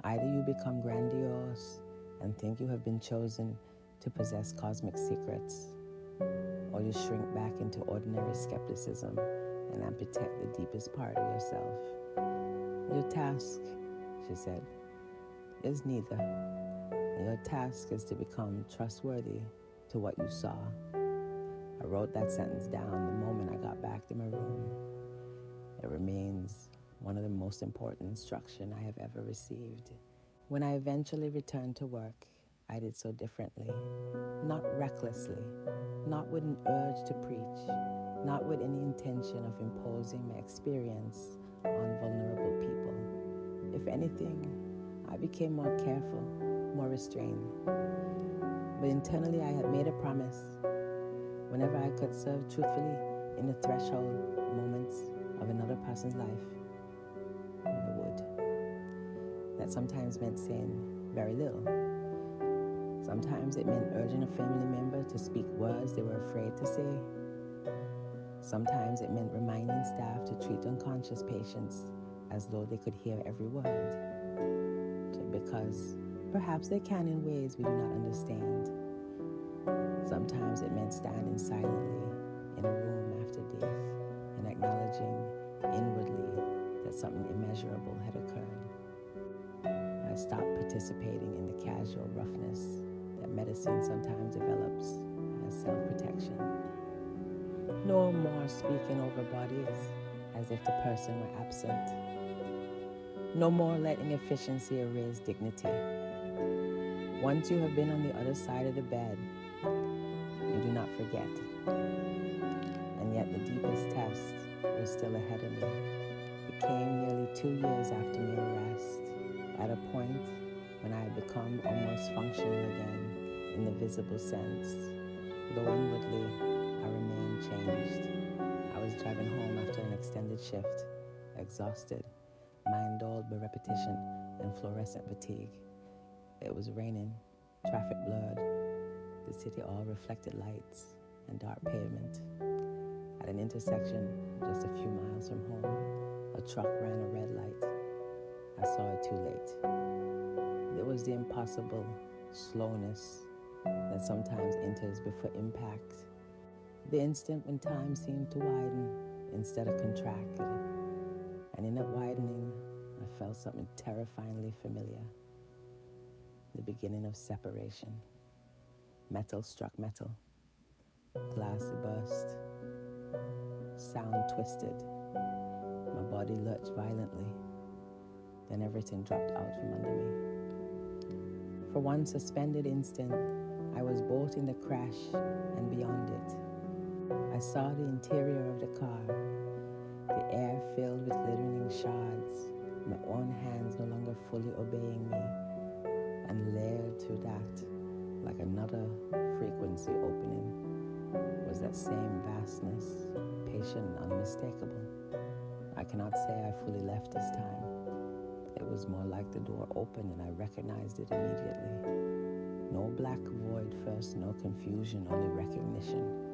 Either you become grandiose and think you have been chosen to possess cosmic secrets, or you shrink back into ordinary skepticism and amputate the deepest part of yourself. Your task, she said, is neither. Your task is to become trustworthy to what you saw. I wrote that sentence down the moment I got back to my room. It remains one of the most important instruction I have ever received. When I eventually returned to work, I did so differently, not recklessly, not with an urge to preach, not with any intention of imposing my experience on vulnerable people. If anything, I became more careful, more restrained. But internally, I had made a promise. Whenever I could serve truthfully in the threshold moments of another person's life, I would. That sometimes meant saying very little. Sometimes it meant urging a family member to speak words they were afraid to say. Sometimes it meant reminding staff to treat unconscious patients as though they could hear every word, because perhaps they can in ways we do not understand. Sometimes it meant standing silently in a room after death and acknowledging inwardly that something immeasurable had occurred. I stopped participating in the casual roughness that medicine sometimes develops as self-protection. No more speaking over bodies as if the person were absent. No more letting efficiency erase dignity. Once you have been on the other side of the bed, you do not forget. And yet the deepest test was still ahead of me. It came nearly 2 years after my arrest, at a point when I had become almost functional again in the visible sense, though inwardly I remained changed. I was driving home after an extended shift, exhausted, mind-dulled by repetition and fluorescent fatigue. It was raining, traffic blurred, the city all reflected lights and dark pavement. At an intersection just a few miles from home, a truck ran a red light. I saw it too late. There was the impossible slowness that sometimes enters before impact. The instant when time seemed to widen instead of contract. And in that widening, I felt something terrifyingly familiar. The beginning of separation. Metal struck metal. Glass burst. Sound twisted. My body lurched violently. Then everything dropped out from under me. For one suspended instant, I was both in the crash and beyond it. I saw the interior of the car, the air filled with glittering shards, my own hands no longer fully obeying me, and layered to that, like another frequency opening, was that same vastness, patient and unmistakable. I cannot say I fully left this time. It was more like the door opened and I recognized it immediately. No black void first, no confusion, only recognition.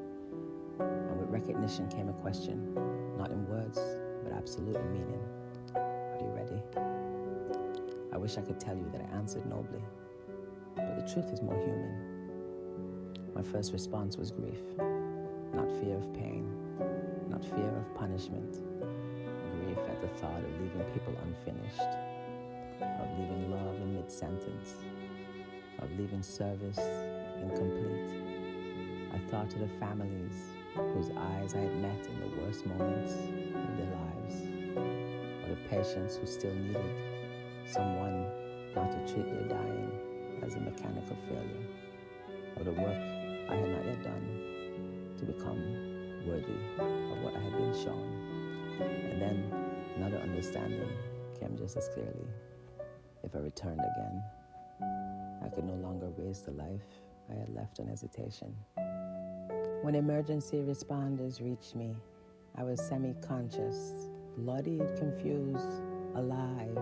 And with recognition came a question, not in words, but absolute in meaning. Are you ready? I wish I could tell you that I answered nobly, but the truth is more human. My first response was grief, not fear of pain, not fear of punishment, grief at the thought of leaving people unfinished, of leaving love in mid-sentence, of leaving service incomplete. I thought of the families whose eyes I had met in the worst moments of their lives, or the patients who still needed someone not to treat their dying as a mechanical failure, or the work I had not yet done to become worthy of what I had been shown. And then another understanding came just as clearly. If I returned again, I could no longer waste the life I had left on hesitation. When emergency responders reached me, I was semi-conscious, bloodied, confused, alive.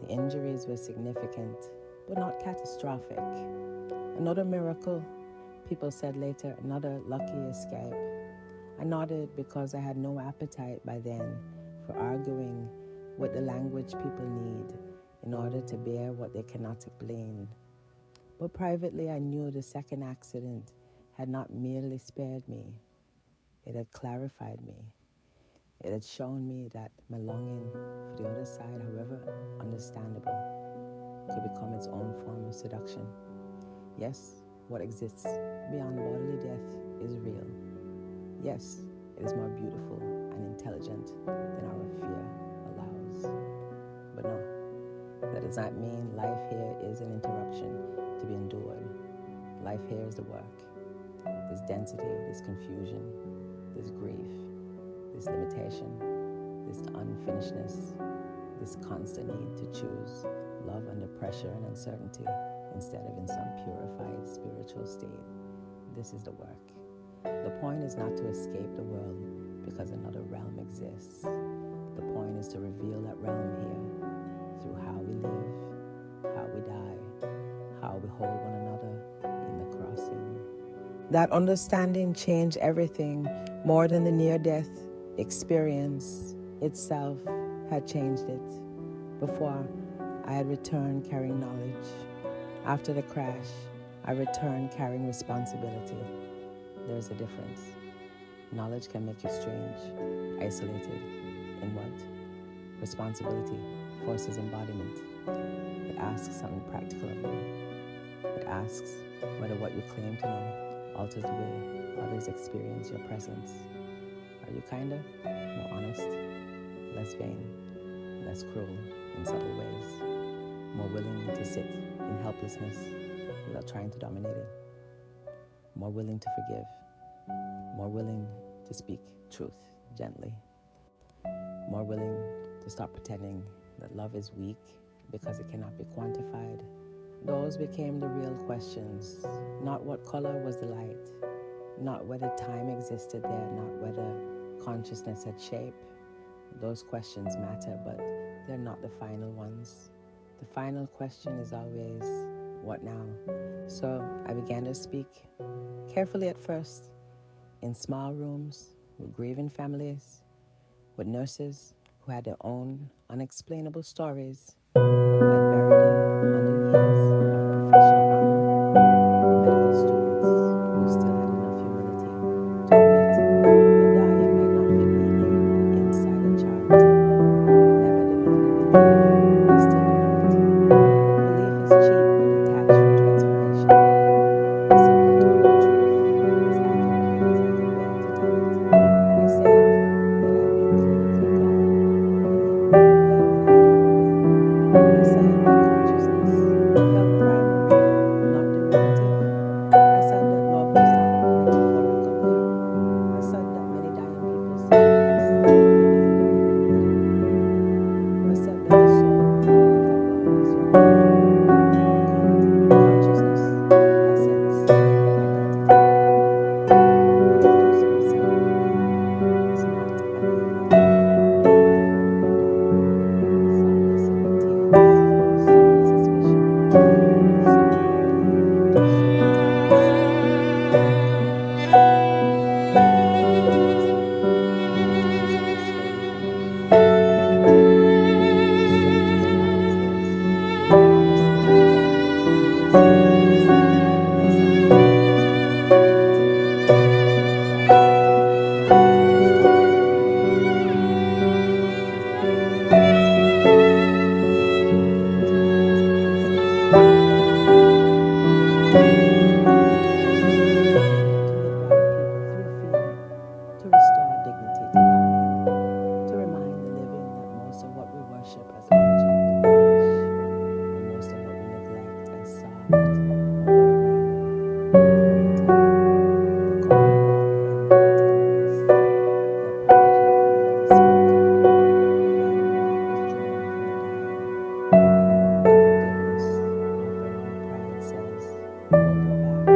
The injuries were significant, but not catastrophic. Another miracle, people said later, another lucky escape. I nodded because I had no appetite by then for arguing with the language people need in order to bear what they cannot explain. But privately, I knew the second accident had not merely spared me. It had clarified me. It had shown me that my longing for the other side, however understandable, could become its own form of seduction. Yes, what exists beyond bodily death is real. Yes, it is more beautiful and intelligent than our fear allows. But no, that does not mean life here is an interruption to be endured. Life here is the work. This density, this confusion, this grief, this limitation, this unfinishedness, this constant need to choose love under pressure and uncertainty instead of in some purified spiritual state. This is the work. The point is not to escape the world because another realm exists. The point is to reveal that realm here through how we live, how we die, how we hold one another in the crossing. That understanding changed everything more than the near-death experience itself had changed it. Before, I had returned carrying knowledge. After the crash, I returned carrying responsibility. There's a difference. Knowledge can make you strange, isolated. In what? Responsibility forces embodiment. It asks something practical of you. It asks whether what you claim to know alters the way others experience your presence. Are you kinder, more honest, less vain, less cruel in subtle ways, more willing to sit in helplessness without trying to dominate it, more willing to forgive, more willing to speak truth gently, more willing to stop pretending that love is weak because it cannot be quantified? Those became the real questions. Not what color was the light, not whether time existed there, not whether consciousness had shape, Those questions matter, but they're not the final ones. The final question is always, what now? So I began to speak carefully at first, in small rooms with grieving families, with nurses who had their own unexplainable stories I buried in under years of professional honor, medical students who still had enough humility to admit that dying might not fit neatly inside a chart, never demanded belief, we still do not. Belief is cheap when detached from transformation. I simply told the truth as accurately as I could bear to tell it. I said that I had been clinically gone and in more pain than I had ever been. I said that consciousness felt primary, not derivative. I said that love was not metaphorical there. I said that many dying people said yes, maybe in the middle. I said that the soul believed that love was unique. Call it consciousness, essence, identity. The irreducible ceremony is not an alien domain. Some listen with tears, some with suspicion, some with belief so intense that it becomes multiples of the story for many. The strangest part is this: the more I spoke about the divine experience, the less I felt I was to dominate. I fell, not because I stopped caring, but because I gave my voice fully. I gave it to years of innocence, to laughter, to movement, to presence, to midwife people through fear, to restore dignity to dying, to remind the living that most of what we worship as urgent will vanish, and most of what we neglect as soft or ordinary will return. The cold walk ended with tenderness, the apology finally spoken, the hand not withdrawn from the dying. The moment of forgiveness offered when pride says, hold it back.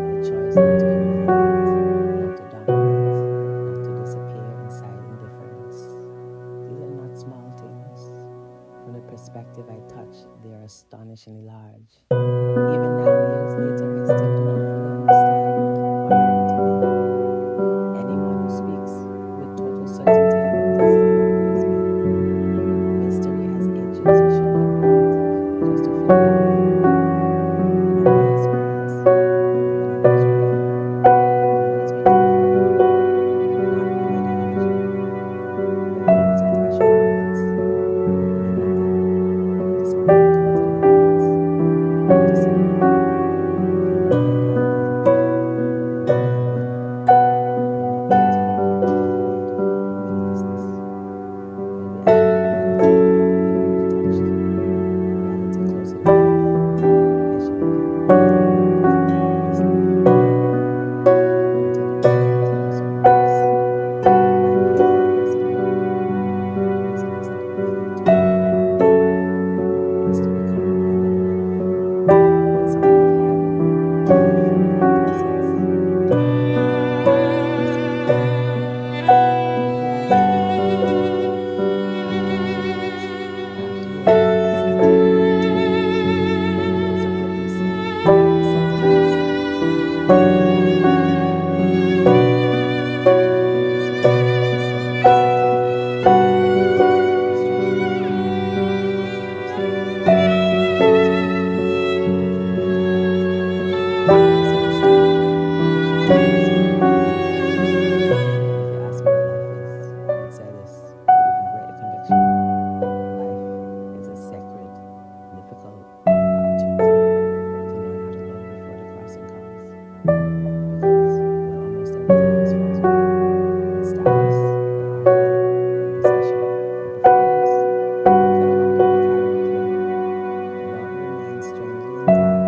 The choice not to humiliate, not to dominate, not to disappear inside indifference. These are not small things. From the perspective I touch, they are astonishingly large. Even now, years later, I still do not fully understand what happened to me. Anyone who speaks with total certainty about this thing worries me. Mystery has edges we should not want, just to fit properly. I know my experience. I know it was real. I know it's been confirmed, not by ideology, by years of threshold moments, by nothing, despite committed moments, to say that I never had died, I would have been, but not yet, avoid meaninglessness. Will we enter a reality I'd already touched, a reality closer to death, vision, atonement, peace, life? Until then, I continue scrolls, and I'm here for a reason, a reason is not really to worry. It's to become human enough with some enough heaven to follow my process. Listen, if you ask me what will come of life after all the hurt, after the arrest, the betrayal, the years of witnessing the settlement, the mourning, the grieving, the embracing, the accepting, the letting, the stretching free, the getting closer, the returning, the remaining right, the misunderstanding, the impossible, if you ask me what life is, I would say this with even greater conviction. Life is a sacred, difficult opportunity to learn how to love before the crossing comes. Because when almost everything else falls away, when status, the argument, the possession, the performance can no longer be carried with you, love remains strangely intact.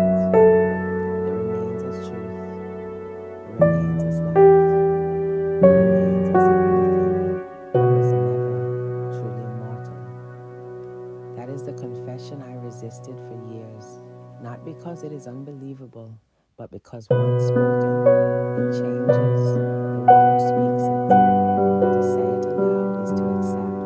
It remains as truth. It remains as light. It remains as the only thing that was never truly mortal. That is the confession I resisted for years, not because it is unbelievable, but because once spoken, it changes the one who speaks it. To say it aloud is to accept.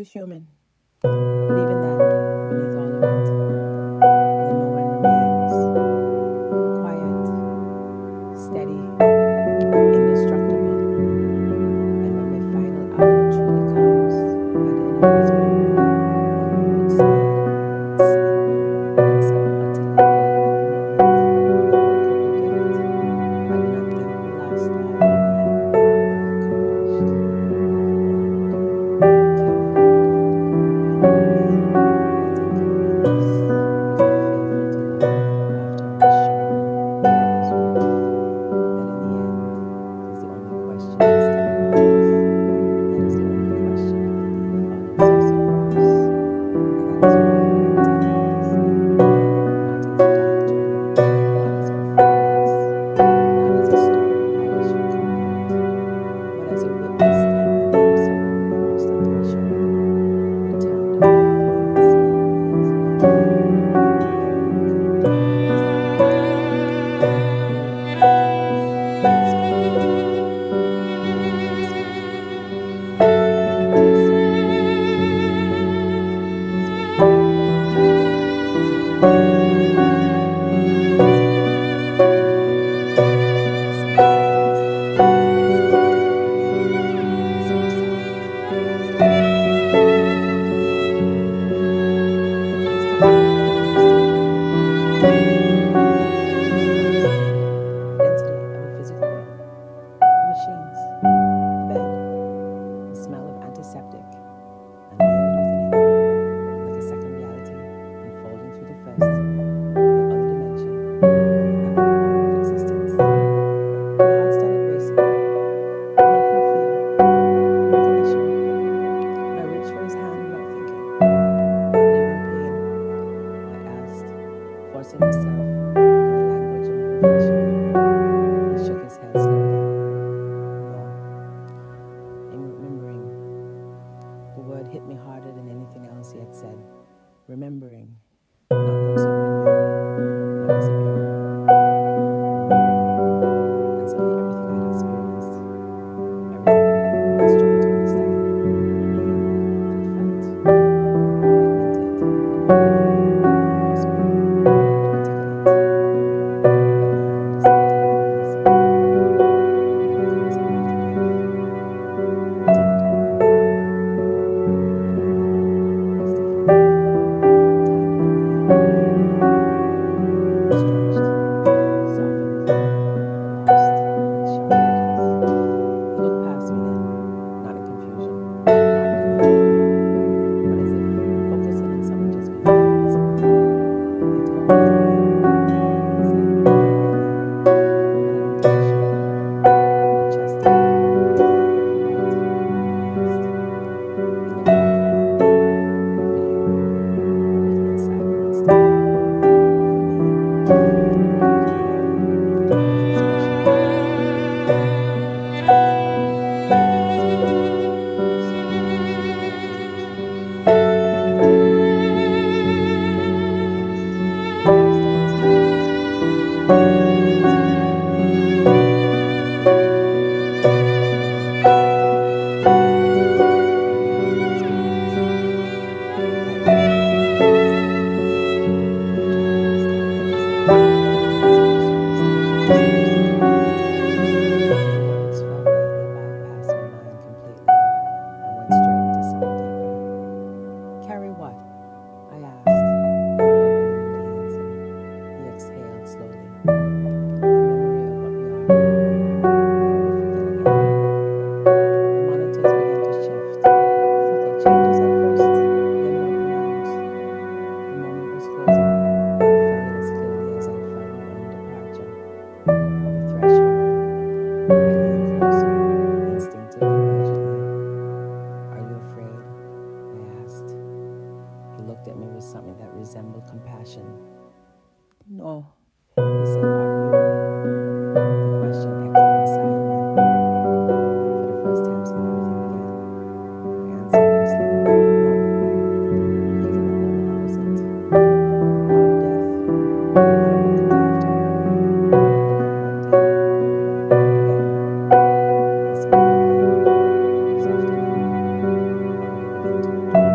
is human. But even then, beneath all of it, the knowing remains quiet, steady, indestructible. And when my final hour truly comes, by the end of this burden, on the roadside, sleep, and so utterly ordinary moment, no workable gift, I do not think will last all for me, but I accomplished what I walked, carefully defined obedience, letting convenience is not faithful to love after I was sure all is well, that in the end is the only question that still remains. That is the only question I believe follows us across, and that is why I am telling you this now, not as doctrine, not as performance, not as a story I wish for comfort, but as a witness statement from someone who crossed the threshold, returned obedience, and is well. Is that what I tell you? Yes, God, yes, God, yes, God, yes, God, yes, God, yes, God, yes, God, yes, Messiah, yes, Jesus. Talk to me, Lord. Please talk to me. Please talk to me. Please talk to me. The density of the physical world, the machines, the bed, the smell of antiseptic, and layered within it, like a second reality, unfolding through the first, the other dimension, that one corner of existence. My heart started racing, but not from fear, from recognition. And I reached for his hand without thinking. "Are you in pain?" I asked, forcing myself into the language of my refreshment. He shook his head slowly. "No." I'm remembering. The word hit me harder than anything else he had said. Remembering, not from somewhere new, not as a mirror, remembering. And suddenly everything I had experienced, everything I'd struggled to understand, everything that had felt fragmented, inaudible, impossible to articulate, believed is entirely easy. Now comes after death. Talk to me, Lord. Let me know is the end. Time in the hand stretched, softened, lost in its sharp edges. He looked past me then, not in confusion, not in anger, but as if focusing on something just beyond the visible. He told me who I am, he said, quietly, but I don't think he should. Your chest hair, for what? I asked. He looked back at me. For you, everything inside remained steady. For me, and indeed he nodded, his expression tranquil, sweet, so authentically human. Yes, yes, that is me. That is me. That is me in reality and experience. Tightness within my understanding, control in the stillness, exhaustion standing closer to security. The words felt like they bypassed my mind completely and went straight into something deeper. "Carry what?" I asked, though I already knew the answer. He exhaled slowly. "The memory of what we are, before we forget again." The monitors began to shift. Subtle changes at first, then more pronounced. The moment was closing. I felt it as clearly as I had felt my own departure. The threshold. I leaned closer, instinctively, urgently. "Are you afraid?" I asked. He looked at me with something that resembled compassion. "No," he said. "Are you?" The question echoed inside me, and for the first time since everything began, I answered honestly, "No," because in that moment I wasn't. Not of death, not of what comes after, not even wanting. Then he smiled again, softer now, but with a begin to.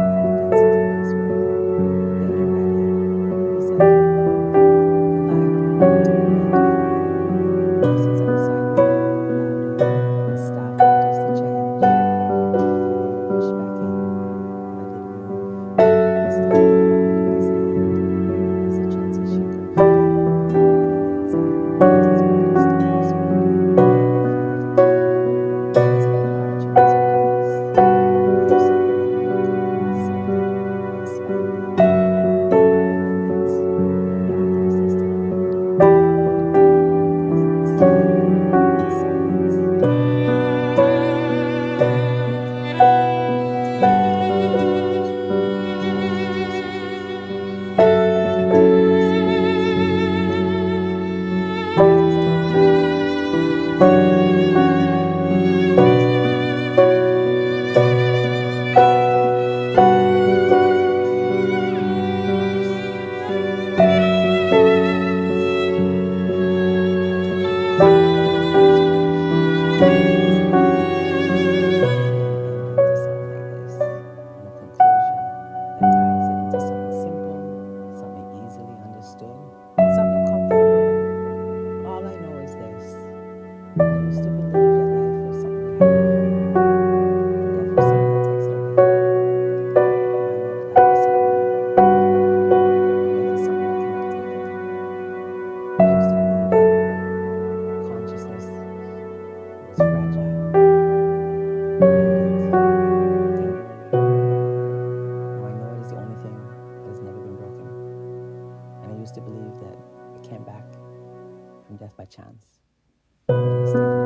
death by chance. You understand?